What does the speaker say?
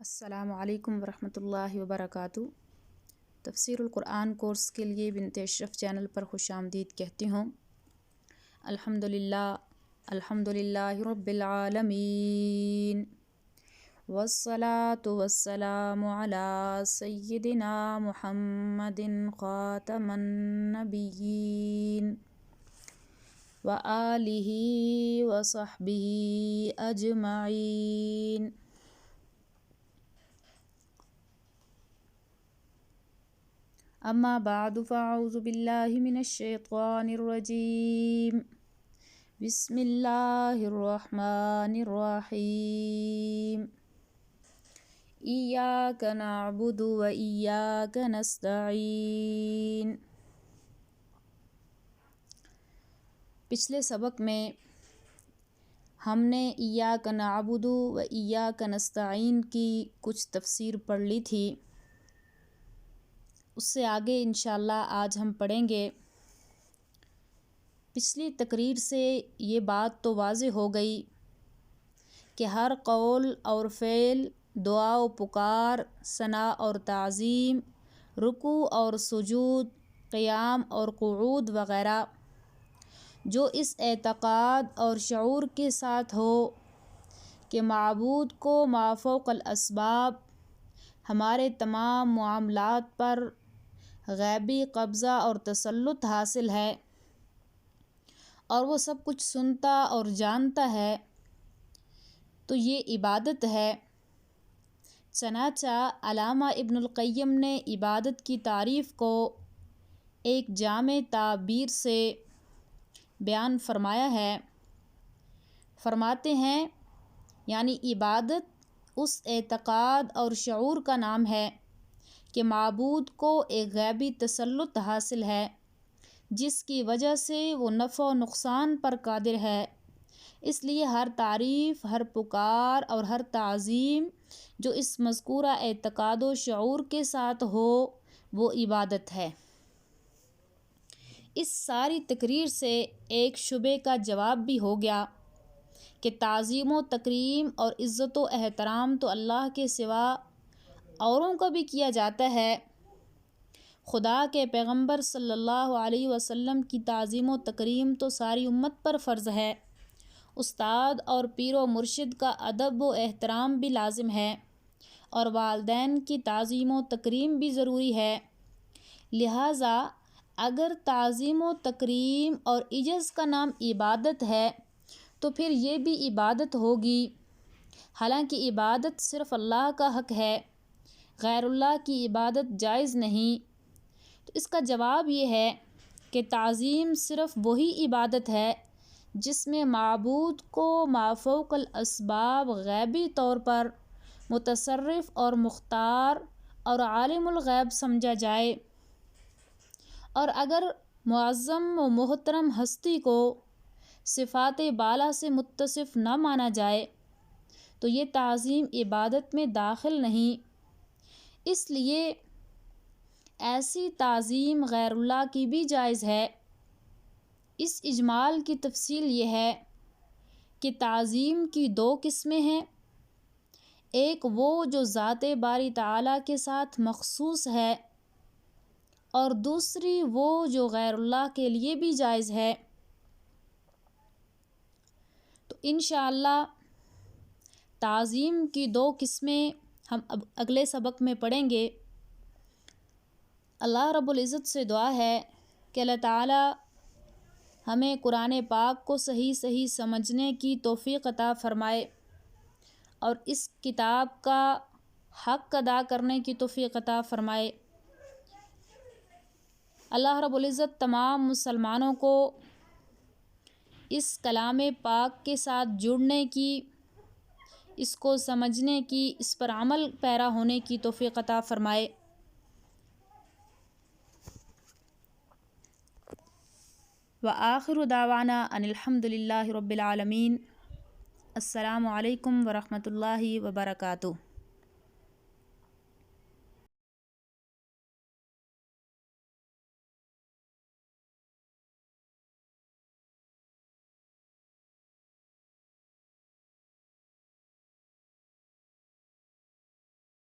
السلام علیکم ورحمۃ اللہ وبرکاتہ۔ تفسیر القرآن کورس کے لیے بنت اشرف چینل پر خوش آمدید کہتی ہوں۔ الحمد للہ رب العالمین، والصلاة والسلام علی سیدنا محمد خاتم النبیین وآلہ وصحبہ اجمعین۔ اما بعد فاعوذ باللہ من الشیطان الرجیم، بسم اللہ الرحمن الرحیم۔ ایاک نعبد و ایاک نستعین۔ پچھلے سبق میں ہم نے ایاک نعبد و ایاک نستعین کی کچھ تفسیر پڑھ لی تھی۔ اس سے آگے انشاءاللہ آج ہم پڑھیں گے۔ پچھلی تقریر سے یہ بات تو واضح ہو گئی کہ ہر قول اور فعل، دعا و پکار، ثنا اور تعظیم، رکوع اور سجود، قیام اور قعود وغیرہ جو اس اعتقاد اور شعور کے ساتھ ہو کہ معبود کو ما فوق الاسباب ہمارے تمام معاملات پر غیبی قبضہ اور تسلط حاصل ہے اور وہ سب کچھ سنتا اور جانتا ہے، تو یہ عبادت ہے۔ چنانچہ علامہ ابن القیم نے عبادت کی تعریف کو ایک جامع تعبیر سے بیان فرمایا ہے۔ فرماتے ہیں یعنی عبادت اس اعتقاد اور شعور کا نام ہے کہ معبود کو ایک غیبی تسلط حاصل ہے جس کی وجہ سے وہ نفع و نقصان پر قادر ہے۔ اس لیے ہر تعریف، ہر پکار اور ہر تعظیم جو اس مذکورہ اعتقاد و شعور کے ساتھ ہو وہ عبادت ہے۔ اس ساری تقریر سے ایک شبہے کا جواب بھی ہو گیا کہ تعظیم و تکریم اور عزت و احترام تو اللہ کے سوا اوروں کا بھی کیا جاتا ہے۔ خدا کے پیغمبر صلی اللہ علیہ وسلم کی تعظیم و تکریم تو ساری امت پر فرض ہے۔ استاد اور پیر و مرشد کا ادب و احترام بھی لازم ہے اور والدین کی تعظیم و تکریم بھی ضروری ہے۔ لہٰذا اگر تعظیم و تکریم اور عجز کا نام عبادت ہے تو پھر یہ بھی عبادت ہوگی، حالانکہ عبادت صرف اللہ کا حق ہے، غیر اللہ کی عبادت جائز نہیں۔ تو اس کا جواب یہ ہے کہ تعظیم صرف وہی عبادت ہے جس میں معبود کو ما فوق الاسباب غیبی طور پر متصرف اور مختار اور عالم الغیب سمجھا جائے، اور اگر معظم و محترم ہستی کو صفات بالا سے متصف نہ مانا جائے تو یہ تعظیم عبادت میں داخل نہیں۔ اس لیے ایسی تعظیم غیر اللہ کی بھی جائز ہے۔ اس اجمال کی تفصیل یہ ہے کہ تعظیم کی دو قسمیں ہیں، ایک وہ جو ذات باری تعالیٰ کے ساتھ مخصوص ہے اور دوسری وہ جو غیر اللہ کے لیے بھی جائز ہے۔ تو انشاءاللہ تعظیم کی دو قسمیں ہم اب اگلے سبق میں پڑھیں گے۔ اللہ رب العزت سے دعا ہے کہ اللہ تعالیٰ ہمیں قرآن پاک کو صحیح سمجھنے کی توفیق عطا فرمائے اور اس کتاب کا حق ادا کرنے کی توفیق عطا فرمائے۔ اللہ رب العزت تمام مسلمانوں کو اس کلام پاک کے ساتھ جڑنے کی، اس کو سمجھنے کی، اس پر عمل پیرا ہونے کی توفیق عطا فرمائے۔ وآخر دعوانا ان الحمد للہ رب العالمین۔ السلام علیکم ورحمۃ اللہ وبرکاتہ۔